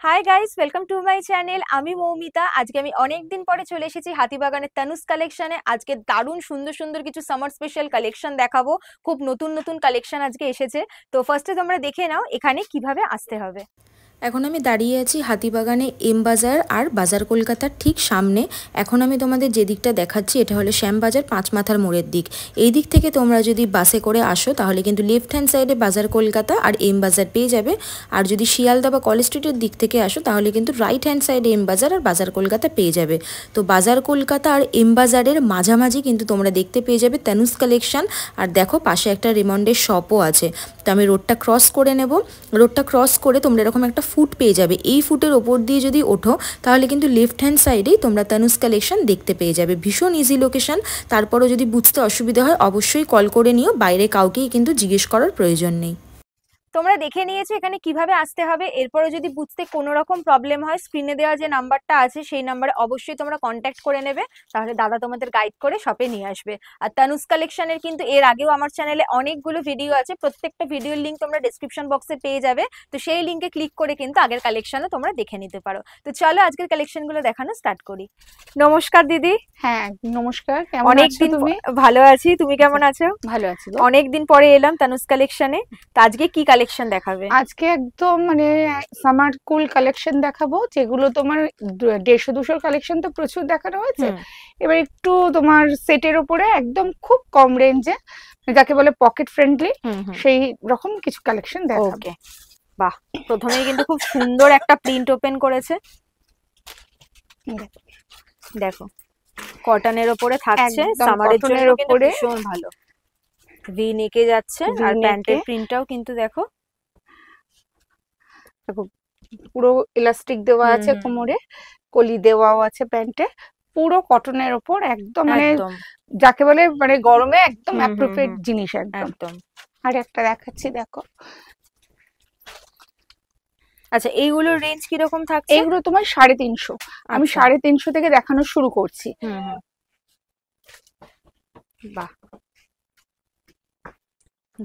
Hi guys, welcome to my channel. আমি মৌমিতা। আজকে আমি অনেক দিন পরে চলে এসেছি হাতিবাগানের তানুস কালেকশনে। আজকে দারুণ সুন্দর সুন্দর কিছু সামার স্পেশাল কালেকশন দেখাবো। খুব নতুন নতুন কালেকশন আজকে এসেছে। তো ফার্স্টে তোমরা দেখে নাও এখানে কিভাবে আসতে হবে। এখন আমি দাঁড়িয়ে আছি হাতিবাগানে এম বাজার আর বাজার কলকাতার ঠিক সামনে। এখন আমি তোমাদের যে দিকটা দেখাচ্ছি এটা হলো শ্যামবাজার পাঁচমাথার মোড়ের দিক। এই দিক থেকে তোমরা যদি বাসে করে আসো তাহলে কিন্তু লেফট হ্যান্ড সাইডে বাজার কলকাতা আর এম বাজার পেয়ে যাবে। আর যদি শিয়ালদা বা কলেজ স্ট্রিটের দিক থেকে আসো তাহলে কিন্তু রাইট হ্যান্ড সাইডে এম বাজার আর বাজার কলকাতা পেয়ে যাবে। তো বাজার কলকাতা আর এম বাজারের মাঝামাঝি কিন্তু তোমরা দেখতে পেয়ে যাবে তানুস কালেকশন। আর দেখো পাশে একটা রেমন্ডের শপও আছে। তো আমি রোডটা ক্রস করে নেব। রোডটা ক্রস করে তোমরা এরকম একটা ফুট পেয়ে যাবে। এই ফুটের ওপর দিয়ে যদি ওঠো তাহলে কিন্তু লেফট হ্যান্ড সাইডেই তোমরা তানুস কালেকশন দেখতে পেয়ে যাবে। ভীষণ ইজি লোকেশন। তারপরও যদি বুঝতে অসুবিধা হয় অবশ্যই কল করে নিও, বাইরে কাউকেই কিন্তু জিজ্ঞেস করার প্রয়োজন নেই। তোমরা দেখে নিয়েছো এখানে কিভাবে আসতে হবে। এরপরে যদি বুঝতে কোনো রকম প্রবলেম হয়, স্ক্রিনে দেওয়া যে নাম্বারটা আছে সেই নাম্বারে অবশ্যই তোমরা কন্ট্যাক্ট করে নেবে। তাহলে দাদা তোমাদের গাইড করে শপে নিয়ে আসবে। আর তানুস কালেকশনের কিন্তু এর আগেও আমার চ্যানেলে অনেকগুলো ভিডিও আছে। প্রত্যেকটা ভিডিওর লিঙ্ক তোমরা ডেসক্রিপশন বক্সে পেয়ে যাবে। তো সেই লিঙ্কে ক্লিক করে কিন্তু আগের কালেকশনও তোমরা দেখে নিতে পারো। তো চলো আজকের কালেকশনগুলো দেখানো স্টার্ট করি। নমস্কার দিদি। হ্যাঁ, নমস্কার। কেমন আছো অনেকদিন তুমি? ভালো আছি, তুমি কেমন আছো? ভালো আছি গো। অনেকদিন পরে এলাম তানুস কালেকশনে। তো আজকে কি কালেকশন দেখাবে? আজকে একদম সামার কুল কালেকশন দেখাবো, যেগুলো তোমার 150-200 কালেকশন তো প্রচুর দেখানো হয়েছে। হুম। এবার একটু তোমার সেটের উপরে একদম খুব কম রেঞ্জে, যাকে বলে পকেট ফ্রেন্ডলি, হুম হুম। সেই রকম কিছু কালেকশন দেখাবো। ওকে, বাহ। প্রথমেই কিন্তু খুব সুন্দর একটা প্রিন্ট ওপেন করেছে। দেখো, কটনের ওপরে থাকছে, একদম সামারের জন্য কটনের কিন্তু উপরে ভীষণ ভালো। ভি নেকে যাচ্ছে ভি আর নেকে, প্যান্টের প্রিন্টটাও কিন্তু দেখো। দেখো পুরো ইলাস্টিক দেওয়া হুম আছে হুম। কোমরে, কলি দেওয়াও আছে প্যান্টে। পুরো কটনের ওপর একদম একদম। যাকে বলে গরমে একদম হুম হুম অ্যাপ্রোপ্রিয়েট হুম। জিনিস একদম। একদম। আর একটা দেখাচ্ছি, দেখো। আচ্ছা, এইগুলোর রেঞ্জ কিরকম থাকছে? এইগুলো তোমার 350। আমি আচ্ছা। 350 থেকে দেখানো শুরু করছি। হুম হুম। বাহ,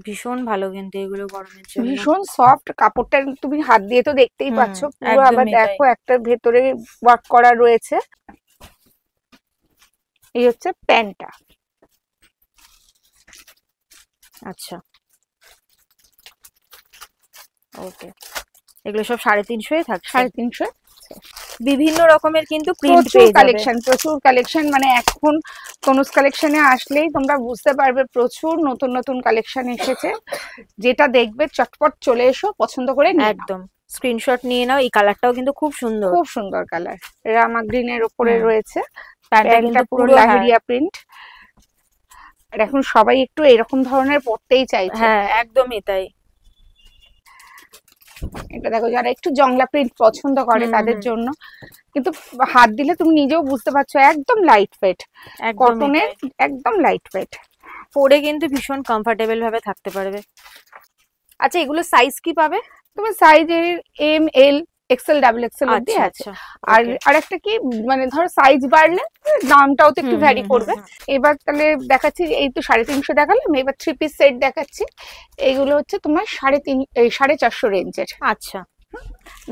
ভীষণ ভালো কিন্তু এগুলো গরমের জন্য। ভীষণ সফট কাপড়টা, তুমি হাত দিয়ে তো দেখতেই হুম, পাচ্ছ পুরো। আবার একদমই তাই। দেখো একটা ভেতরে ওয়ার্ক করা রয়েছে। এই হচ্ছে প্যান্টটা। আচ্ছা, ওকে। এগুলো সব 350 থাকছে। 350। বিভিন্ন রকমের কিন্তু প্রিন্ট প্রচুর পেয়ে যাবে। কালেকশন, প্রচুর কালেকশন। এখন তনুজ কালেকশনে আসলেই তোমরা বুঝতে পারবে প্রচুর নতুন নতুন কালেকশন এসেছে। যেটা দেখবে চটপট চলে এসো, পছন্দ করে নিয়ে নাও। একদম, স্ক্রিনশট নিয়ে নাও। এই কালারটাও কিন্তু খুব সুন্দর। খুব সুন্দর কালার, রামা গ্রিনের উপরে হুম। রয়েছে। প্যান্টটা প্যান্টটা কিন্তু পুরো পুরো, হ্যাঁ। লাহেরিয়া প্রিন্ট। আর এখন সবাই একটু এরকম ধরনের পরতেই চাইছে। হ্যাঁ, একদমই তাই। এটা দেখো, যারা একটু জংলা প্রিন্ট পছন্দ করে হুম তাদের হুম। জন্য। কিন্তু হাত দিলে তুমি নিজেও বুঝতে পারছো একদম লাইট ওয়েট, একদমই কটনের, তাই। একদম লাইট ওয়েট। পরে কিন্তু ভীষণ কমফোর্টেবল ভাবে থাকতে পারবে। আচ্ছা, এগুলো সাইজ কি পাবে? তুমি সাইজের এম, এল, এক্সেল, ডাবল এক্সেল অব্দি আচ্ছা আছে। আচ্ছা। আর ওকে। আরেকটা কি, ধরো সাইজ বাড়লে দামটাও তো একটু হুম ভ্যারি হুম হুম করবে। হুম। এবার তাহলে দেখাচ্ছি, এই তো 350 দেখালাম, এবার 3 পিস সেট দেখাচ্ছি। এইগুলো হচ্ছে তোমার 450 রেঞ্জের। আচ্ছা।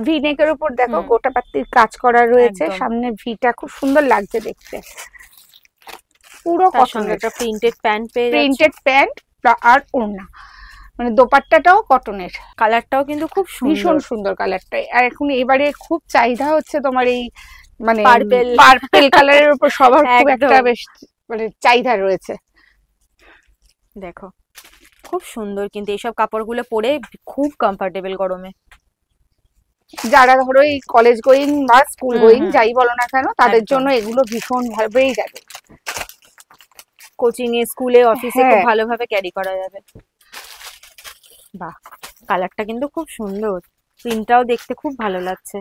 ভি নেকের উপর দেখো হুম। গোটা পাত্তির কাজ করা রয়েছে, একদম। সামনে ভিটা খুব সুন্দর লাগছে দেখতে। পুরো তার সঙ্গে কটনের, একটা প্রিন্টেড প্যান্ট পেয়ে যাচ্ছে। প্রিন্টেড প্যান্ট আর ওড়না, দোপাট্টাটাও কটনের। কালারটাও কিন্তু খুব ভীষণ সুন্দর। সুন্দর কালারটা। আর এখন এবারে খুব চাহিদা হচ্ছে তোমার এই পার্পেল। পার্পেল কালারের উপর সবার খুব একটা একদম। বেশ চাহিদা রয়েছে। দেখো, খুব সুন্দর কিন্তু এইসব কাপড়গুলো পরে খুব কমফোর্টেবল গরমে। যারা ধরো এই কলেজ গোয়িং বা স্কুল হুম গোয়িং হুম। যাই বলো না কেন, তাদের একদম, জন্য এগুলো ভীষণ ভাবেই যাবে। কোচিং এ, স্কুলে, অফিসে খুব হ্যাঁ, ভালোভাবে ক্যারি করা যাবে। বাহ, কালারটা কিন্তু খুব সুন্দর। প্রিন্টটাও দেখতে খুব ভালো লাগছে।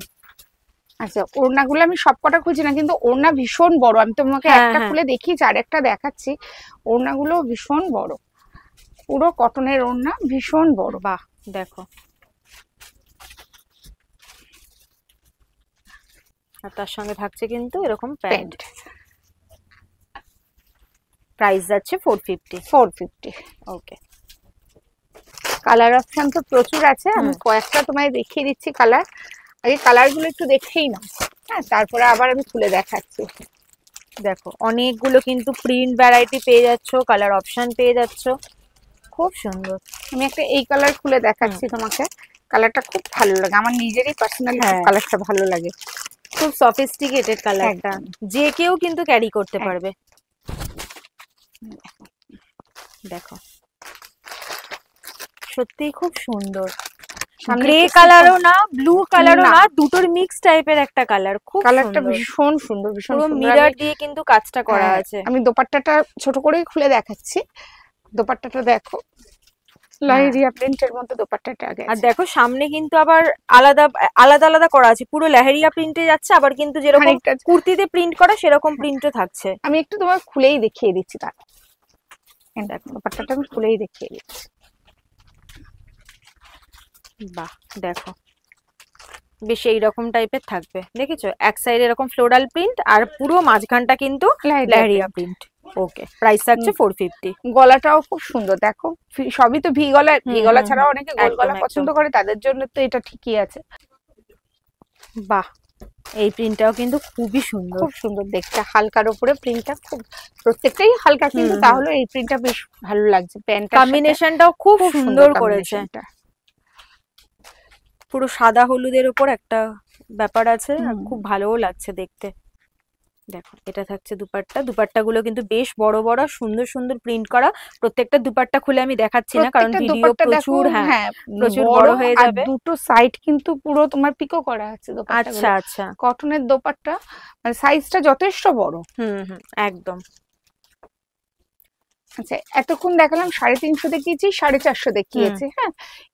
আচ্ছা, ওড়নাগুলো আমি সবকটা খুঁজি না, কিন্তু ওড়না ভীষণ বড়। আমি তোমাকে হ্যাঁ একটা হ্যাঁ। খুলে দেখিয়েছি, আর একটা দেখাচ্ছি। ওড়নাগুলো ভীষণ বড়, পুরো কটনের ওড়না, ভীষণ বড়। বাহ, দেখো। আর তার সঙ্গে থাকছে কিন্তু এরকম প্যান্ট। প্যান্ট প্রাইস যাচ্ছে 450। 450। ওকে। কালার অপশন তো প্রচুর আছে, আমি হুম। কয়েকটা তোমায় দেখিয়ে দিচ্ছি কালার। আগে কালার গুলো একটু দেখেই না, হ্যাঁ, তারপরে আবার আমি খুলে দেখাচ্ছি। দেখো অনেকগুলো কিন্তু প্রিন্ট ভ্যারাইটি পেয়ে যাচ্ছ, কালার অপশন পেয়ে যাচ্ছ, খুব সুন্দর। আমি একটা এই কালার খুলে দেখাচ্ছি তোমাকে, কালারটা খুব ভালো লাগে, আমার নিজেরই পার্সোনালি হ্যাঁ। কালারটা ভালো লাগে। খুব সফিস্টিকেটেড কালারটা, একদম। যে কেউ কিন্তু ক্যারি করতে পারবে। দেখো সত্যি খুব সুন্দর, সামনে গ্রে একটু কালারও না, ব্লু কালারও না। না, দুটোর মিক্স টাইপের একটা কালার, খুব কালারটা সুন্দর। ভীষণ সুন্দর, ভীষণ পুরো সুন্দর। মিরর দিয়ে কিন্তু কাজটা করা হ্যাঁ, আছে। আমি দোপাট্টাটা ছোট করেই খুলে দেখাচ্ছি। দোপাট্টাটা দেখো, লাইরিয়া প্রিন্টের মধ্যে দোপাট্টাটা আগে আর দেখো সামনে কিন্তু আবার আলাদা আলাদা আলাদা করা আছে, পুরো লেহেরিয়া প্রিন্টে যাচ্ছে, আবার কিন্তু যেরকম খানিকটা। কুর্তিতে প্রিন্ট করা সেরকম প্রিন্টও থাকছে। আমি একটু তোমার খুলেই দেখিয়ে দিচ্ছি, তার দেখো দোপাট্টাটা আমি খুলেই দেখিয়ে দিচ্ছি। বাহ দেখো বেশ এইরকম টাইপের থাকবে, দেখেছো এক সাইডে এরকম ফ্লোরাল প্রিন্ট আর পুরো মাঝখানটা কিন্তু লেহেরিয়া প্রিন্ট। ওকে, প্রাইস থাকছে 450। গলাটাও খুব সুন্দর, দেখো সবই তো ভি গলা, ভি গলা ছাড়াও অনেকে গোল গলা একদম, পছন্দ করে, তাদের জন্য তো এটা ঠিকই আছে। বাহ এই প্রিন্টটাও কিন্তু খুবই সুন্দর, খুব সুন্দর দেখতে, হালকার উপরে প্রিন্টটা খুব, প্রত্যেকটাই হালকা কিন্তু তাহলে এই প্রিন্টটা বেশ ভালো লাগছে। প্যান্টটা কম্বিনেশনটাও খুব সুন্দর করেছে, পুরো সাদা হলুদের উপর একটা ব্যাপার আছে, আর খুব ভালোও লাগছে দেখতে। দেখো এটা থাকছে দুপাট্টা, দুপাট্টাগুলো কিন্তু বেশ বড় বড় সুন্দর সুন্দর প্রিন্ট করা। প্রত্যেকটা দুপাট্টা খুলে আমি দেখাচ্ছি না, কারণ ভিডিও প্রচুর, হ্যাঁ প্রচুর বড় হয়ে যাবে। দুটো সাইড কিন্তু পুরো তোমার পিকো করা আছে দোপাট্টাগুলো। আচ্ছা আচ্ছা, কটনের দোপাট্টা, মানে সাইজটা যথেষ্ট বড়। একদম। আচ্ছা, এতক্ষণ দেখালাম 350 দেখিয়েছি, 450 দেখিয়েছি, হ্যাঁ,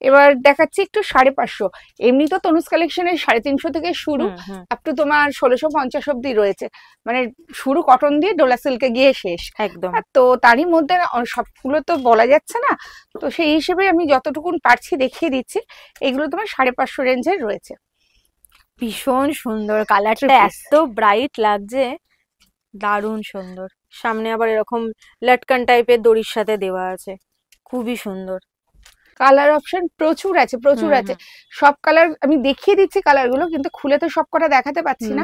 এবার দেখাচ্ছি একটু 550। এমনি তো তনুজ কালেকশনের 350 থেকে শুরু, আপ টু তোমার 1650 অব্দি রয়েছে, মানে শুরু কটন দিয়ে ডোলা সিল্কে গিয়ে শেষ একদম। তো তারই মধ্যে সবগুলো তো বলা যাচ্ছে না, তো সেই হিসেবে আমি যতটুকুন পারছি দেখিয়ে দিচ্ছি। এগুলো তোমার 550 রেঞ্জের রয়েছে। ভীষণ সুন্দর, কালারটা এত ব্রাইট লাগছে, দারুণ সুন্দর। সামনে আবার এরকম লটকন টাইপের দড়ির সাথে দেওয়া আছে, খুবই সুন্দর। কালার অপশন প্রচুর আছে, প্রচুর আছে। সব কালার আমি দেখিয়ে দিচ্ছি কালারগুলো, কিন্তু খুলে তো সব কটা দেখাতে পাচ্ছি না।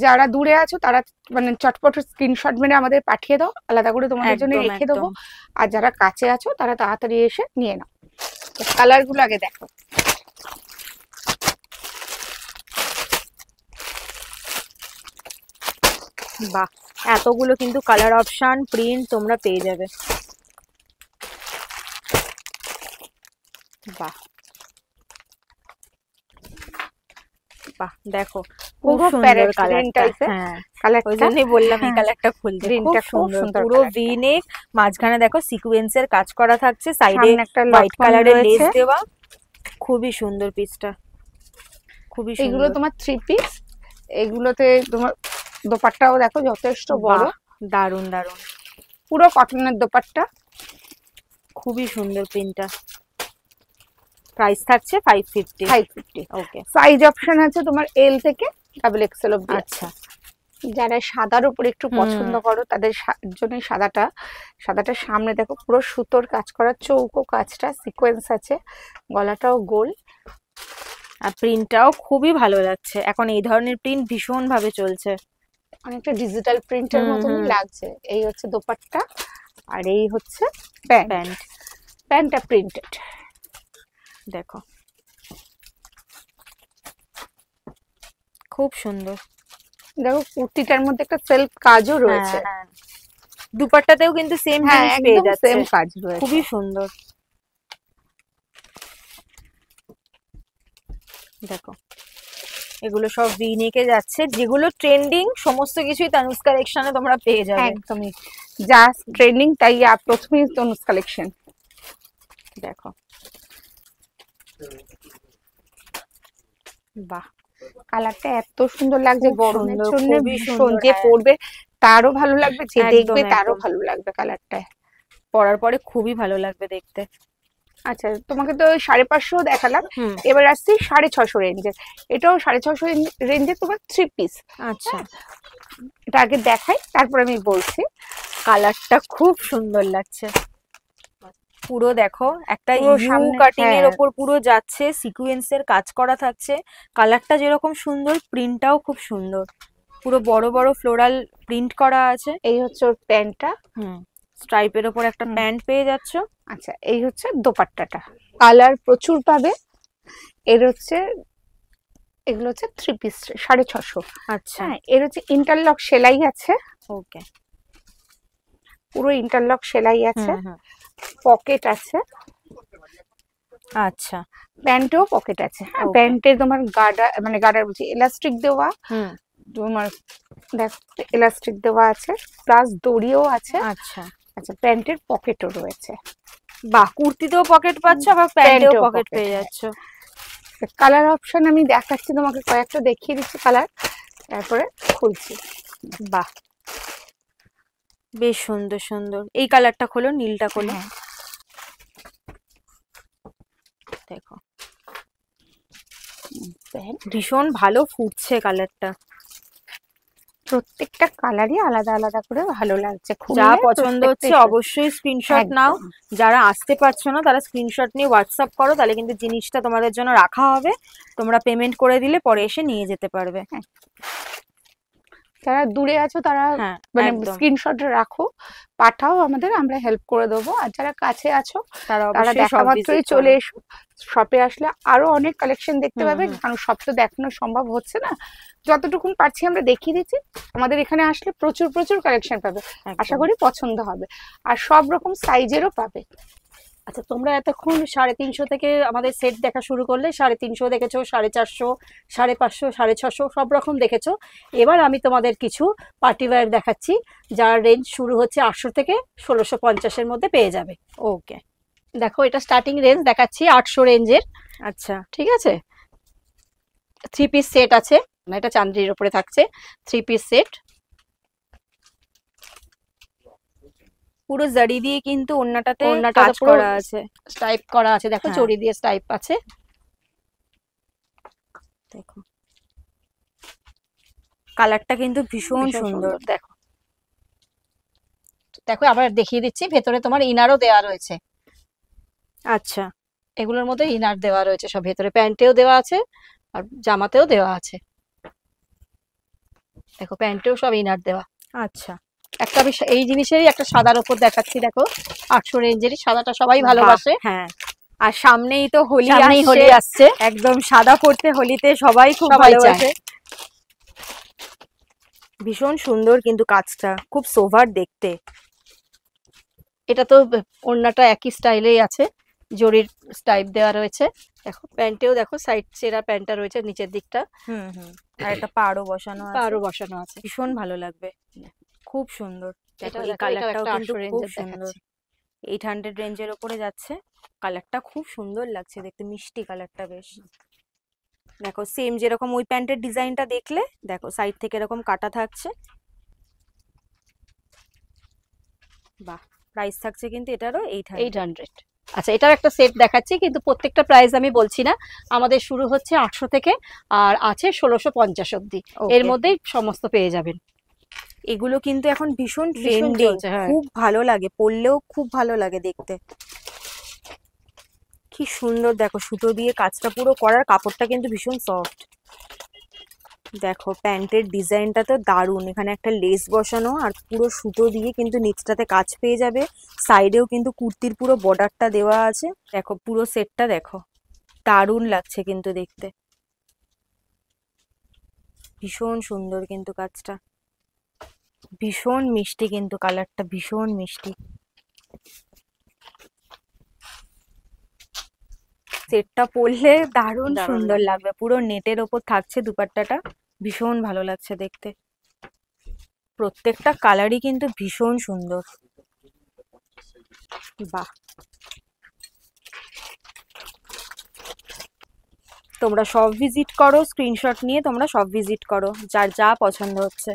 যারা দূরে আছো তারা মানে চটপট স্ক্রিনশট মেরে আমাদের পাঠিয়ে দাও, আলাদা করে তোমাদের জন্য রেখে দেবো। আর যারা কাছে আছো তারা তাড়াতাড়ি এসে নিয়ে নাও। কালারগুলো আগে দেখো। বাহ, এতগুলো কিন্তু কালার অপশন প্রিন্ট তোমরা পেয়ে যাবে। বাহ বাহ, দেখো খুব সুন্দর কালারটা। হ্যাঁ, ওই জন্যই বললাম এই কালারটা খুলতে, খুব সুন্দর। পুরো ভি নেক, মাঝখানে দেখো সিকোয়েন্সের কাজ করা থাকছে, সাইডে হোয়াইট কালারের লেস দেওয়া, খুবই সুন্দর পিসটা, খুবই সুন্দর। এগুলো তোমার 3 পিস, এগুলোতে তোমার দোপাট্টাও দেখো যথেষ্ট বড়, দারুন দারুন, পুরো কটনের দোপাট্টা, খুবই সুন্দর প্রিন্টটা। প্রাইস থাকছে 550। ওকে, সাইজ অপশন আছে তোমার এল থেকে ডাবল এক্সেল অবধি। আচ্ছা, যারা সাদার উপর একটু পছন্দ করো তাদের জন্য সাদাটার সামনে দেখো পুরো সুতোর কাজ করা, চৌকো কাজটা, সিকোয়েন্স আছে, গলাটাও গোল, আর প্রিন্টটাও খুবই ভালো লাগছে। এখন এই ধরনের প্রিন্ট ভীষণ ভাবে চলছে, অনেকটা ডিজিটাল প্রিন্টের মতনই লাগছে। এই হচ্ছে দোপাট্টা, আর এই হচ্ছে প্যান্টটা প্রিন্টেড। দেখো খুব সুন্দর। দেখো কুর্তিটার মধ্যে একটা সেলফ কাজও রয়েছে, দুপাট্টাতেও কিন্তু সেম জিনিস পেয়ে যাচ্ছে, সেম কাজ রয়েছে, খুবই সুন্দর। দেখো এগুলো সব ভি নেকে যাচ্ছে, যেগুলো ট্রেন্ডিং সমস্ত কিছুই তনুজ কালেকশনে তোমরা পেয়ে যাবে। একদমই যা ট্রেন্ডিং তাই প্রথমেই তনুজ কালেকশন। দেখো বাহ, কালারটা এত সুন্দর লাগছে, গরমের জন্য ভীষণ, যে হ্যাঁ। পরবে তারও ভালো লাগবে, যে দেখবে তারও ভালো লাগবে কালারটা, পরার পরে খুবই ভালো লাগবে দেখতে। আচ্ছা, তোমাকে তো 550 দেখালাম, এবার আসছি 650 রেঞ্জের। এটাও 650 রেঞ্জে তোমার 3 পিস। আচ্ছা, এটা আগে দেখাই তারপর আমি বলছি। কালারটা খুব সুন্দর লাগছে, পুরো দেখো একটা পুরো ইউ সামনে, কাটিং এর হ্যাঁ। ওপর পুরো যাচ্ছে, সিকোয়েন্সের কাজ করা থাকছে, কালারটা যেরকম সুন্দর প্রিন্টটাও খুব সুন্দর, পুরো বড় বড় ফ্লোরাল প্রিন্ট করা আছে। এই হচ্ছে ওর প্যান্টটা। স্ট্রাইপের ওপর একটা প্যান্ট পেয়ে যাচ্ছ। আচ্ছা, এই হচ্ছে দোপাট্টাটা। কালার প্রচুর পাবে। এর হচ্ছে, এগুলো হচ্ছে 3 পিস 650। আচ্ছা, হ্যাঁ, এর হচ্ছে ইন্টারলক সেলাই আছে, ওকে, পুরো ইন্টারলক সেলাই আছে, পকেট আছে, আচ্ছা, প্যান্টেও পকেট আছে। হ্যাঁ, Okay. প্যান্টে তোমার গার্ডার, মানে গার্ডার বলছি, এলাস্টিক দেওয়া, তোমার দেখ এলাস্টিক দেওয়া আছে, প্লাস দড়িও আছে। আচ্ছা, আচ্ছা, প্যান্টের পকেটও রয়েছে। বাহ, কুর্তিতেও পকেট পাচ্ছ, আবার প্যান্টেও পকেট পেয়ে যাচ্ছ। কালার অপশন আমি দেখাচ্ছি তোমাকে, কয়েকটা দেখিয়ে দিচ্ছি কালার, তারপরে খুলছি। বাহ, বেশ সুন্দর সুন্দর। এই কালারটা খোলো, নীলটা খোলো। দেখো ভীষণ ভালো ফুটছে কালারটা। প্রত্যেকটা কালারই আলাদা আলাদা করে ভালো লাগছে। যা পছন্দ হচ্ছে অবশ্যই স্ক্রিনশট নাও। যারা আসতে পারছো না তারা স্ক্রিনশট নিয়ে হোয়াটসঅ্যাপ করো, তাহলে কিন্তু জিনিসটা তোমাদের জন্য রাখা হবে, তোমরা পেমেন্ট করে দিলে পরে এসে নিয়ে যেতে পারবে। যারা দূরে আছো তারা মানে স্ক্রিনশট রাখো, পাঠাও আমাদের, আমরা হেল্প করে দেবো। আর যারা কাছে আছো তারা দেখা মাত্রই চলে এসো। শপে আসলে আরো অনেক কালেকশন দেখতে পাবে, কারণ সব তো দেখানো সম্ভব হচ্ছে না, যতটুকু পারছি আমরা দেখিয়ে দিচ্ছি। আমাদের এখানে আসলে প্রচুর প্রচুর কালেকশন পাবে, আশা করি পছন্দ হবে, আর সব রকম সাইজেরও পাবে। আচ্ছা, তোমরা এতক্ষণ 350 থেকে আমাদের সেট দেখা শুরু করলে, 350 দেখেছো, 450, 550, 650 সব রকম দেখেছো। এবার আমি তোমাদের কিছু পার্টিওয়্যার দেখাচ্ছি, যার রেঞ্জ শুরু হচ্ছে 800 থেকে 1650-এর মধ্যে পেয়ে যাবে। ওকে, দেখো এটা স্টার্টিং রেঞ্জ দেখাচ্ছি 800 রেঞ্জের। আচ্ছা, ঠিক আছে, 3 পিস সেট আছে, এটা চান্দ্রির উপরে থাকছে 3 পিস সেট। পুরো জারি দিয়ে কিন্তু ওন্নাটাতে কাজ করা আছে, স্টাইপ করা আছে, দেখো জড়ি দিয়ে স্টাইপ আছে। দেখো কালারটা কিন্তু ভীষণ সুন্দর। দেখো দেখো আবার দেখিয়ে দিচ্ছি, ভেতরে তোমার ইনারও দেওয়া রয়েছে। আচ্ছা, এগুলোর মধ্যে ইনার দেওয়া রয়েছে সব, ভেতরে প্যান্টেও দেওয়া আছে আর জামাতেও দেওয়া আছে। দেখো প্যান্টেও সব ইনার দেওয়া। আচ্ছা, একটা আমি এই জিনিসেরই একটা সাদার উপর দেখাচ্ছি, দেখো 800 রেঞ্জেরই, সাদাটা সবাই ভালোবাসে। হ্যাঁ, আর সামনেই তো হোলি আসছে, একদম সাদা পড়তে হোলিতে সবাই খুব ভালোবাসে। ভীষণ সুন্দর কিন্তু কাজটা, খুব সোভার দেখতে। এটা তো ওড়নাটা একই স্টাইলেই আছে, জরির স্টাইপ দেওয়া রয়েছে। দেখো প্যান্টেও দেখো সাইড চেরা প্যান্টটা রয়েছে নিচের দিকটা। আর একটা পাড়ও বসানো আছে, পাড়ও বসানো আছে, ভীষণ ভালো লাগবে, খুব সুন্দর। এই কালারটাও কিন্তু খুব সুন্দর, 800 রেঞ্জের উপরে যাচ্ছে। কালারটা খুব সুন্দর লাগছে দেখতে, মিষ্টি কালারটা বেশ। দেখো সেম যেরকম ওই প্যান্টের ডিজাইনটা দেখলে, দেখো সাইড থেকে এরকম কাটা থাকছে। বাহ, প্রাইস থাকছে কিন্তু এটারও 800। আচ্ছা, এটার একটা সেট দেখাচ্ছি, কিন্তু প্রত্যেকটা প্রাইস আমি বলছি না। আমাদের শুরু হচ্ছে 800 থেকে আর আছে 1650 অব্দি, এর মধ্যেই সমস্ত পেয়ে যাবেন। এগুলো কিন্তু এখন ভীষণ ট্রেন্ডিং, খুব ভালো লাগে, পরলেও খুব ভালো লাগে দেখতে। কি সুন্দর দেখো, সুতো দিয়ে কাজটা পুরো করার, কাপড়টা কিন্তু ভীষণ সফট। দেখো প্যান্টের ডিজাইনটা তো দারুণ, এখানে একটা লেস বসানো আর পুরো সুতো দিয়ে কিন্তু নিচটাতে কাজ পেয়ে যাবে। সাইডেও কিন্তু কুর্তির পুরো বর্ডারটা দেওয়া আছে। দেখো পুরো সেটটা দেখো, দারুণ লাগছে কিন্তু দেখতে, ভীষণ সুন্দর কিন্তু কাজটা, ভীষণ মিষ্টি কিন্তু কালারটা, ভীষণ মিষ্টি। সেটটা পরলে দারুণ সুন্দর লাগবে, পুরো নেটের ওপর থাকছে দুপাট্টাটা, ভীষণ ভালো লাগছে দেখতে। প্রত্যেকটা কালারই কিন্তু ভীষণ সুন্দর। বাহ, তোমরা সব ভিজিট করো, স্ক্রিনশট নিয়ে তোমরা সব ভিজিট করো, যার যা পছন্দ হচ্ছে।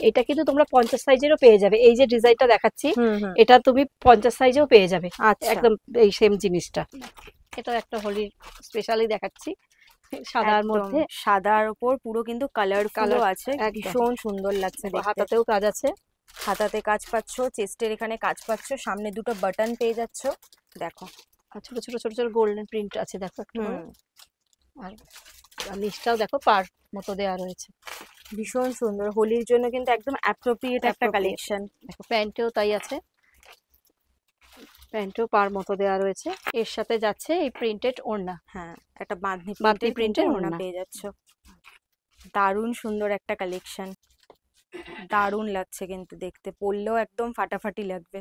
এটা কিন্তু তোমরা 50 সাইজেরও পেয়ে যাবে। এই যে ডিজাইনটা দেখাচ্ছি, এটা তুমি 50 সাইজেও পেয়ে যাবে, একদম এই সেম জিনিসটা। এটা একটা হোলি স্পেশালি দেখাচ্ছি, সাদার মধ্যে, সাদার উপর পুরো কিন্তু কালার আছে, ভীষণ সুন্দর লাগছে। হাতাতেও কাজ আছে, হাতাতে কাজ পাচ্ছ, চেস্টের এখানে কাজ পাচ্ছ, সামনে দুটো বাটন পেয়ে যাচ্ছ। দেখো আর ছোট ছোট ছোট ছোট গোল্ডেন প্রিন্ট আছে দেখো একটু করে। হুম, আর নিচটাও দেখো পার মতো দেওয়া রয়েছে। ভীষণ সুন্দর, হোলির জন্য কিন্তু একদম অ্যাপ্রোপ্রিয়েট একটা Appropriate। কালেকশন। দেখো প্যান্টেও তাই আছে, প্যান্টেও পার মতো দেওয়া রয়েছে। এর সাথে যাচ্ছে এই প্রিন্টেড ওড়না। হ্যাঁ, একটা বাঁধনি বাঁধনি প্রিন্টের প্রিন্টের ওড়না ওড়না। পেয়ে যাচ্ছ। দারুণ সুন্দর একটা কালেকশন, দারুণ লাগছে কিন্তু দেখতে, পরলেও একদম ফাটাফাটি লাগবে।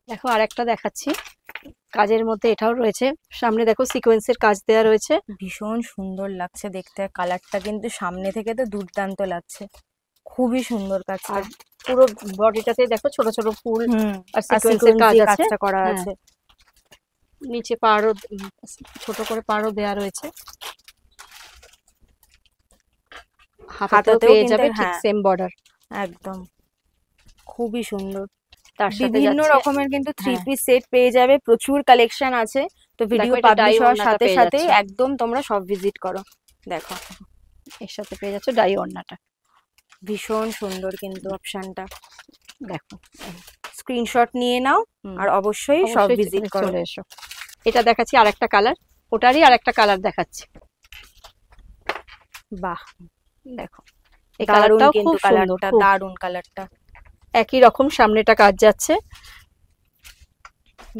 দেখো আরেকটা দেখাচ্ছি, কাজের মধ্যে এটাও রয়েছে। সামনে দেখো সিকোয়েন্সের কাজ দেওয়া রয়েছে। ভীষণ সুন্দর লাগছে দেখতে, কালারটা কিন্তু সামনে থেকে তো দুর্দান্ত লাগছে, খুবই সুন্দর কাজটা। আর পুরো বডিটাতে দেখো ছোট ছোট ফুল হুম, আর আর সিকোয়েন্সের sequence কাজ দিয়ে আছে। কাজটা করা হ্যাঁ। আছে। নিচে পাড়ও ছোট করে পাড়ও দেওয়া রয়েছে। হাতাতেও হাতাতেও পেয়ে কিন্তু যাবে ঠিক হ্যাঁ। Same border. একদম খুবই সুন্দর। তার সাথে বিভিন্ন যাচ্ছে রকমের কিন্তু থ্রি হ্যাঁ। পিস সেট পেয়ে যাবে, প্রচুর কালেকশন আছে। তো ভিডিও এটা পাবলিশ ডাই হওয়ার ওড়নাটা সাথে পেয়ে সাথে যাচ্ছে। একদম তোমরা সব ভিজিট করো। দেখো এর সাথে পেয়ে যাচ্ছে ডাই ওড়নাটা। ভীষণ সুন্দর কিন্তু অপশনটা, দেখো স্ক্রিনশট নিয়ে নাও হুম। আর অবশ্যই সব অবশ্যই ভিজিট করো। চলে এসো। এটা দেখাচ্ছি আরেকটা কালার, ওটারই আরেকটা কালার দেখাচ্ছি। বাহ, দেখো এই দারুণ কালারটাও খুব কিন্তু সুন্দর, কালারটা, খুব দারুণ কালারটা, একই রকম সামনেটা কাজ যাচ্ছে।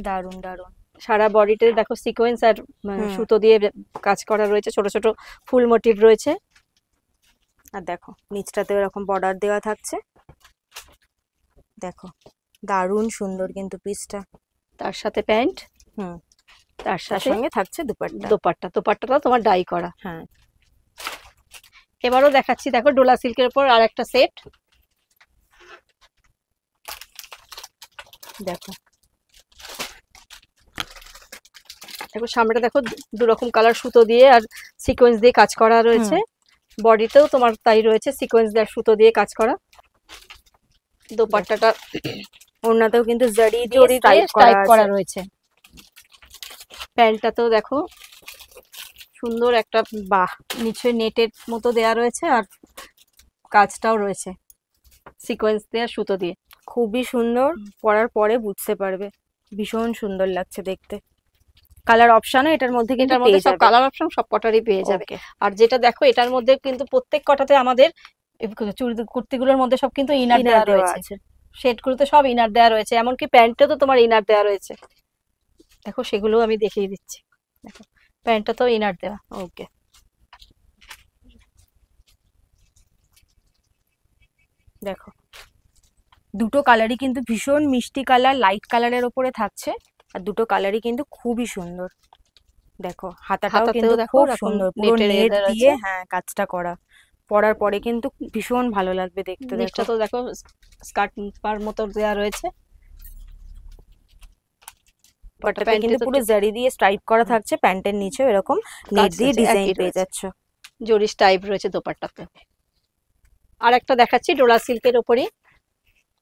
দারুণ দারুণ। সারা বডিতে দেখো সিকোয়েন্স আর হুম। সুতো দিয়ে কাজ করা রয়েছে, ছোট ছোট ফুল মোটিভ রয়েছে। আর দেখো নিচটাতে এরকম বর্ডার দেওয়া থাকছে। দেখো দারুণ সুন্দর কিন্তু পিসটা। তার সাথে প্যান্ট, হুম, তার তার সাথে সঙ্গে থাকছে দুপাট্টা। দোপাট্টাটাও তোমার ডাই করা। হ্যাঁ, এবারও দেখাচ্ছি দেখো ডোলা সিল্কের উপর আর একটা সেট। দেখো দেখো সামনেটা দেখো দু রকম কালার সুতো দিয়ে আর সিকোয়েন্স দিয়ে কাজ করা রয়েছে। বডিতেও তোমার তাই রয়েছে, সিকোয়েন্স দিয়ে আর সুতো দিয়ে কাজ করা। দোপাট্টাটা ওড়নাতেও কিন্তু জারি দিয়ে জড়ি দিয়ে স্টাইপ টাইপ করা আছে। রয়েছে। প্যান্টটাতেও দেখো সুন্দর একটা বাহ, নিচে নেটের মতো দেয়া রয়েছে আর কাজটাও রয়েছে সিকোয়েন্স দিয়ে আর সুতো দিয়ে। খুবই সুন্দর, পরার পরে বুঝতে পারবে ভীষণ সুন্দর লাগছে দেখতে। কালার অপশনও এটার মধ্যে কিন্তু এটার মধ্যে পেয়ে সব যাবে। কালার অপশন সব কটারই পেয়ে যাবে। Okay, আর যেটা দেখো এটার মধ্যে কিন্তু প্রত্যেক কটাতে আমাদের কুর্তিগুলোর মধ্যে সব কিন্তু ইনার inner দেওয়া দেওয়া রয়েছে। আছে। শেডগুলোতে সব ইনার দেওয়া রয়েছে, এমনকি প্যান্টেও তো তোমার ইনার দেওয়া রয়েছে। দেখো সেগুলো আমি দেখিয়ে দিচ্ছি। দেখো প্যান্টটাতেও ইনার দেওয়া। ওকে, দেখো দুটো কালারই কিন্তু ভীষণ মিষ্টি কালার, লাইট কালারের ওপরে থাকছে। আর দুটো কালারই কিন্তু খুবই সুন্দর। দেখো হাতাটাও হাতাতেও কিন্তু দেখো খুব ওরকম সুন্দর, পুরো নেটের নেট এদের দিয়ে আছে। হ্যাঁ কাজটা করা। পরার পরে কিন্তু ভীষণ ভালো লাগবে দেখতে। দেখো নিচটা তো দেখো স্কার্ট পার মতো দেওয়া রয়েছে। দুপাট্টাতে প্যান্টে কিন্তু তো পুরো জারি দিয়ে স্ট্রাইপ করা থাকছে, প্যান্টের নিচেও এরকম নেট কাজ দিয়ে আছে, ডিজাইন একই পেয়ে রয়েছে। যাচ্ছ। জরিস টাইপ রয়েছে দোপাট্টাতে। আর একটা দেখাচ্ছি ডোলা সিল্কের ওপরই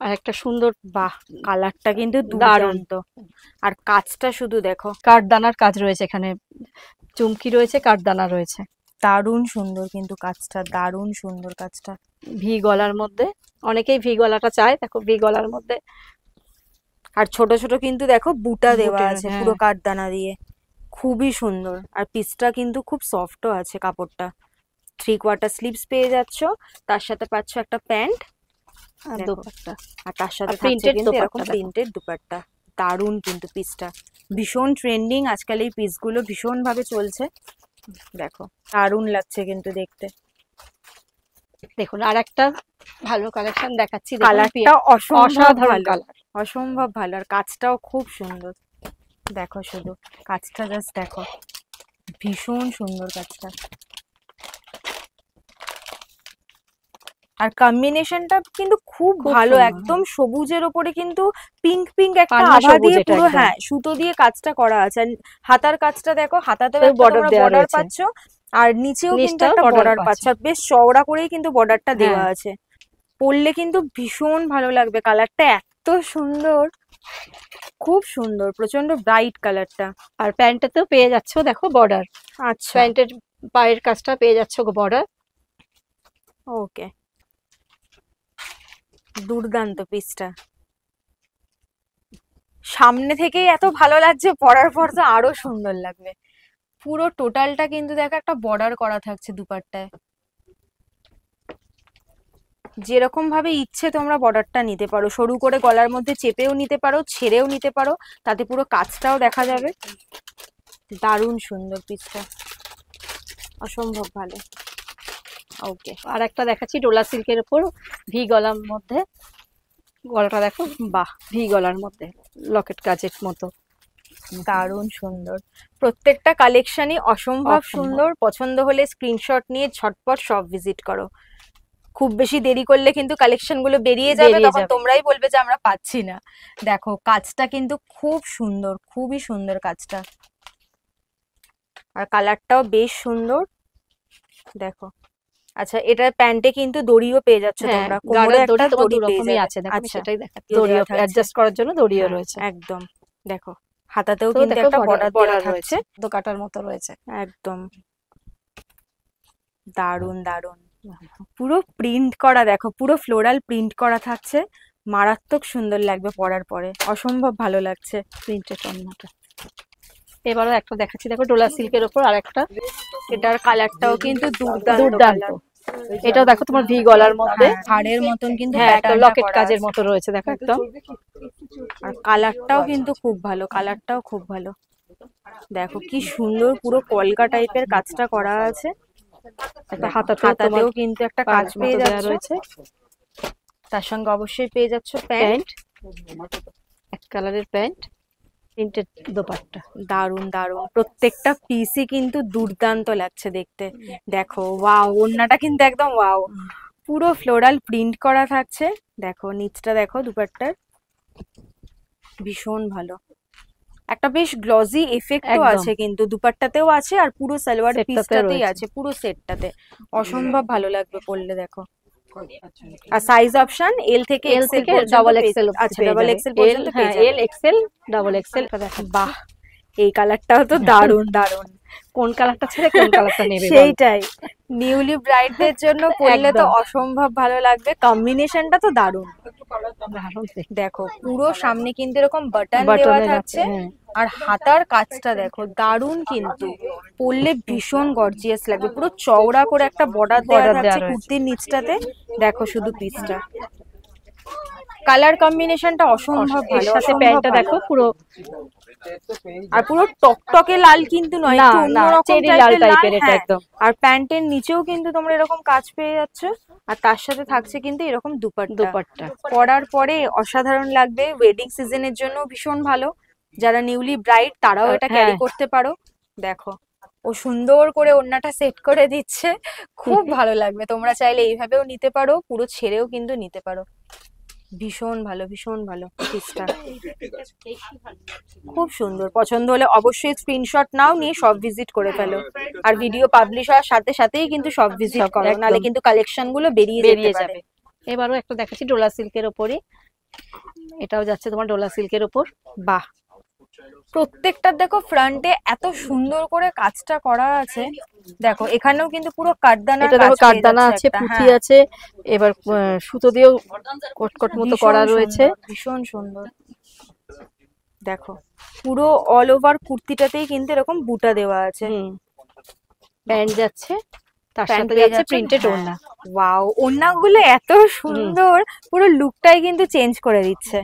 আর একটা সুন্দর বাহ, কালারটা কিন্তু দারুণ। দুর্দান্ত। আর কাজটা শুধু দেখো, কাঠদানার কাজ রয়েছে, এখানে চুমকি রয়েছে, কাঠদানা রয়েছে। দারুণ সুন্দর কিন্তু কাজটা, দারুণ সুন্দর কাজটা। ভি গলার মধ্যে, অনেকেই ভি গলাটা চায়, দেখো ভি গলার মধ্যে। আর ছোট ছোট কিন্তু দেখো বুটা দেওয়া বুটের, আছে হ্যাঁ। পুরো কাঠদানা দিয়ে, খুবই সুন্দর। আর পিসটা কিন্তু খুব সফটও আছে কাপড়টা। 3/4 স্লিভস পেয়ে যাচ্ছ, তার সাথে পাচ্ছ একটা প্যান্ট আর দেখো। দোপাট্টা আর তার সাথে আর থাকছে printed কিন্তু এরকম দোপাট্টা দেখো। প্রিন্টেড দুপাট্টা। দারুণ কিন্তু পিসটা, ভীষণ ট্রেন্ডিং আজকাল এই পিসগুলো, ভীষণ ভাবে চলছে। দেখো দারুণ লাগছে কিন্তু দেখতে। দেখুন আর একটা ভালো কালেকশন দেখাচ্ছি, দেখুন কালারটা অসাধারণ অসাধারণ ভালো, কালার। অসম্ভব ভালো। আর কাজটাও খুব সুন্দর। দেখো শুধু কাজটা জাস্ট দেখো, ভীষণ সুন্দর কাজটা। আর কম্বিনেশনটা কিন্তু খুব খুব ভালো, সুন্দর, একদম সবুজের ওপরে কিন্তু পিঙ্ক পিঙ্ক একটা পান্না আভা সবুজ দিয়ে এটা পুরো একদম। হ্যাঁ সুতো দিয়ে কাজটা করা আছে। আর হাতার কাজটা দেখো, হাতাতেও একটা border তোমরা দেওয়া বর্ডার রয়েছে। পাচ্ছ, আর নিচেও কিন্তু নিচটাও একটা border বর্ডার পাচ্ছ। পাচ্ছ। আর বেশ চওড়া করেই কিন্তু বর্ডারটা দেওয়া হ্যাঁ। আছে। পরলে কিন্তু ভীষণ ভালো লাগবে। কালারটা এত সুন্দর, খুব সুন্দর, প্রচন্ড ব্রাইট কালারটা। আর প্যান্টটাতেও পেয়ে যাচ্ছ দেখো বর্ডার, আচ্ছা, প্যান্টের পায়ের কাজটা পেয়ে যাচ্ছ বর্ডার। ওকে, দুর্দান্ত পিসটা, সামনে থেকেই এত ভালো লাগছে, পরার পর তো আরো সুন্দর লাগবে। পুরো টোটালটা কিন্তু দেখো একটা বর্ডার করা থাকছে দুপাট্টায়, যেরকম ভাবে ইচ্ছে তোমরা বর্ডারটা নিতে পারো, সরু করে গলার মধ্যে চেপেও নিতে পারো, ছেড়েও নিতে পারো, তাতে পুরো কাজটাও দেখা যাবে। দারুণ সুন্দর পিসটা, অসম্ভব ভালো। ওকে, আর একটা দেখাচ্ছি ডোলা সিল্কের উপর ভি গলার মধ্যে, গলাটা দেখো, বাহ, ভি গলার মধ্যে লকেট কাজের মতো, দারুণ সুন্দর। প্রত্যেকটা কালেকশনই অসম্ভব সুন্দর। পছন্দ হলে স্ক্রিনশট নিয়ে ঝটপট সব ভিজিট করো। খুব বেশি দেরি করলে কিন্তু কালেকশন গুলো বেরিয়ে যাবে, তখন তোমরাই বলবে যে আমরা পাচ্ছি না। দেখো কাজটা কিন্তু খুব সুন্দর, খুবই সুন্দর কাজটা, আর কালারটাও বেশ সুন্দর। দেখো, আচ্ছা এটার প্যান্টে কিন্তু দড়িও পেয়ে যাচ্ছে তোমরা, কোমরে একটা দড়ি পেয়ে যাবে। আছে, দেখো আচ্ছা, সেটাই দেখাচ্ছি, দড়িও অ্যাডজাস্ট করার জন্য দড়িও রয়েছে একদম। দেখো হাতাতেও কিন্তু একটা বর্ডার রয়েছে, দোকাটার মতো রয়েছে একদম দারুণ দারুণ। পুরো প্রিন্ট করা, দেখো পুরো ফ্লোরাল প্রিন্ট করা থাকছে, মারাত্মক সুন্দর লাগবে পরার পরে, অসম্ভব ভালো লাগছে প্রিন্টের টন্নাটা। এবারও একটা দেখাচ্ছি, দেখো ডোলা সিল্কের উপর আর একটা, এটার কালারটাও কিন্তু দুর্দান্ত। এটাও দেখো তোমার ভি গলার মধ্যে, হাড়ের মতন কিন্তু লকেট কাজের মতো রয়েছে, দেখো একদম। আর কালারটাও কিন্তু খুব ভালো, কালারটাও খুব ভালো। দেখো কি সুন্দর পুরো কলকা টাইপের কাজটা করা আছে, একটা হাতাতেও কিন্তু একটা কাজ পেয়ে যাচ্ছে, তার সঙ্গে অবশ্যই পেয়ে যাচ্ছ প্যান্ট, এক কালারের প্যান্ট, প্রিন্টেড দোপাট্টা। দারুণ দারুণ, প্রত্যেকটা পিসই কিন্তু দুর্দান্ত লাগছে দেখতে। দেখো ওয়াও, ওড়নাটা কিন্তু একদম ওয়াও, পুরো ফ্লোরাল প্রিন্ট করা থাকছে। দেখো নিচটা দেখো দুপাট্টার, ভীষণ ভালো, একটা বেশ গ্লজি এফেক্টও আছে কিন্তু দুপাট্টাতেও আছে, আর পুরো সালোয়ার পিসটাতেই আছে, পুরো সেটটাতে অসম্ভব ভালো লাগবে পরলে। দেখো, আর সাইজ অপশন এল থেকে ডাবল এক্সেল, আচ্ছা ডাবল এক্সেল পর্যন্ত পেয়ে যাবে, এল এক্সেল ডাবল এক্সেল। বাহ, এই কালারটাও তো দারুণ দারুণ, কোন কালারটা ছেড়ে কোন কালারটা নেবে সেইটাই, নিউলি ব্রাইডদের জন্য পরলে তো অসম্ভব ভালো লাগবে, কম্বিনেশনটা তো দারুণ। দেখো পুরো সামনে কিন্তু এরকম বাটন দেওয়া থাকছে, আর হাতার কাজটা দেখো দারুণ, কিন্তু পরলে ভীষণ গর্জিয়াস লাগবে, পুরো চওড়া করে একটা বর্ডার দেওয়া থাকছে কুর্তির নিচটাতে। দেখো শুধু পিসটা, কালার কম্বিনেশনটা অসম্ভব ভালো, সাথে প্যান্টটা দেখো পুরো, আর পুরো টকটকে লাল কিন্তু নয়, একটু অন্যরকম টাইপের এটা একদম। আর প্যান্টের নিচেও কিন্তু তোমরা এরকম কাজ পেয়ে যাচ্ছ, আর তার সাথে থাকছে কিন্তু এরকম দুপাট্টা, পরার পরে অসাধারণ লাগবে। ওয়েডিং সিজনের জন্য ভীষণ ভালো, যারা নিউলি ব্রাইড তারাও এটা ক্যারি করতে পারো। দেখো ও সুন্দর করে ওড়নাটা সেট করে দিচ্ছে, খুব ভালো লাগবে। তোমরা চাইলে এইভাবেও নিতে পারো, পুরো ছেড়েও কিন্তু নিতে পারো। ভীষণ ভালো, ভীষণ ভালো পিসটা, খুব সুন্দর। পছন্দ হলে অবশ্যই স্ক্রিনশট নাও, নিয়ে সব ভিজিট করে ফেলো, আর ভিডিও পাবলিশ হওয়ার সাথে সাথেই কিন্তু সব ভিজিট করো, নাহলে কিন্তু কালেকশন গুলো বেরিয়ে যাবে। এবারও একটা দেখাচ্ছি ডোলা সিল্কের উপরই, এটাও যাচ্ছে তোমার ডোলা সিল্কের উপর। বাহ, প্রত্যেকটা দেখো ফ্রন্টে এত সুন্দর করে কাজটা করা আছে। দেখো এখানেও কিন্তু পুরো কাঠদানা, এটা দেখো কাঠদানা আছে, পুঁথি আছে, এবার সুতো দিয়েও কটকট মতো করা রয়েছে, ভীষণ সুন্দর। দেখো পুরো অল ওভার কুর্তিটাতেই কিন্তু এরকম বুটা দেওয়া আছে, প্যান্ট যাচ্ছে, তার সাথে যাচ্ছে প্রিন্টেড ওড়না। ওয়াও, ওড়নাগুলো এত সুন্দর, পুরো লুকটাই কিন্তু চেঞ্জ করে দিচ্ছে,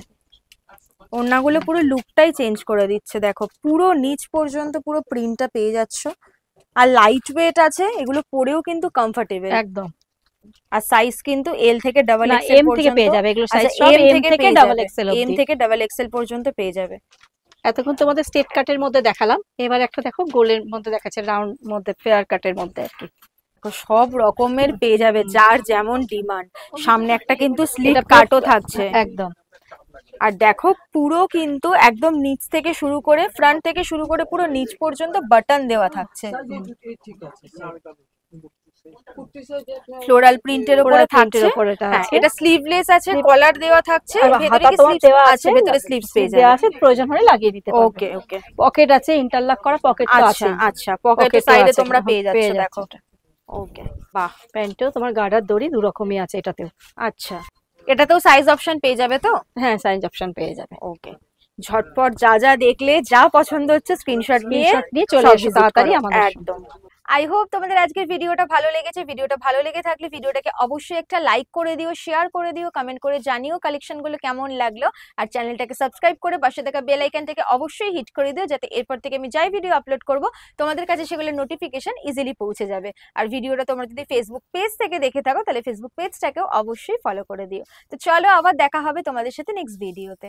ওড়নাগুলো পুরো লুকটাই চেঞ্জ করে দিচ্ছে। দেখো পুরো নিচ পর্যন্ত পুরো প্রিন্টটা পেয়ে যাচ্ছ, আর লাইট ওয়েট আছে, এগুলো পরেও কিন্তু কমফোর্টেবল একদম। আর সাইজ কিন্তু এল থেকে ডাবল এক্সেল এম থেকে পেয়ে যাবে, এগুলো সাইজ সব এম থেকে ডাবল এক্সেল, এম থেকে ডাবল এক্সেল পর্যন্ত পেয়ে যাবে। এতক্ষণ তোমাদের স্ট্রেট কাটের মধ্যে দেখালাম, এবার একটা দেখো গোলের মধ্যে দেখাচ্ছে, রাউন্ড মধ্যে, ফেয়ার কাটের মধ্যে আর কি। সব রকমের পেয়ে যাবে, যার যেমন ডিমান্ড। সামনে একটা কিন্তু স্লিট কাটও থাকছে একদম, আর দেখো পুরো কিন্তু একদম নিচ থেকে শুরু করে, ফ্রন্ট থেকে শুরু করে পুরো নিচ পর্যন্ত বাটন দেওয়া থাকছে, ফ্লোরাল প্রিন্টের উপরে থাকছে। এটা স্লিভলেস আছে, কলার দেওয়া থাকছে, ভেতরে কি স্লিভস আছে, ভেতরে স্লিভস পেয়ে যাবে, আছে, প্রয়োজন হলে লাগিয়ে দিতে পারবে। ওকে ওকে, পকেট আছে, ইন্টারলক করা পকেট তো আছে। আচ্ছা, পকেটের সাইডে তোমরা পেয়ে যাচ্ছ। দেখো ওকে, বাহ, প্যান্টেও তোমার গার্ডার দড়ি দু রকমই আছে এটাতেও। আচ্ছা এটাতেও সাইজ অপশন পেয়ে যাবে তো? হ্যাঁ, সাইজ অপশন পেয়ে যাবে। ওকে, ঝটপট যা যা দেখলে, যা পছন্দ হচ্ছে স্ক্রিনশট নিয়ে স্ক্রিনশট নিয়ে চলে সব এসো visit তাড়াতাড়ি করো। আমাদের একদম। আই হোপ তোমাদের আজকের ভিডিওটা ভালো লেগেছে। ভিডিওটা ভালো লেগে থাকলে ভিডিওটাকে অবশ্যই একটা লাইক করে দিও, শেয়ার করে দিও, কমেন্ট করে জানিও কালেকশন গুলো কেমন লাগলো। আর চ্যানেলটাকে সাবস্ক্রাইব করে পাশে থাকা বেল আইকনটাকে অবশ্যই হিট করে দিও, যাতে এরপর থেকে আমি যাই ভিডিও আপলোড করব তোমাদের কাছে সেগুলোর নোটিফিকেশন ইজিলি পৌঁছে যাবে। আর ভিডিওটা তোমরা যদি ফেসবুক পেজ থেকে দেখে থাকো তাহলে ফেসবুক পেজটাকেও অবশ্যই ফলো করে দিও। তো চলো, আবার দেখা হবে তোমাদের সাথে নেক্সট ভিডিওতে।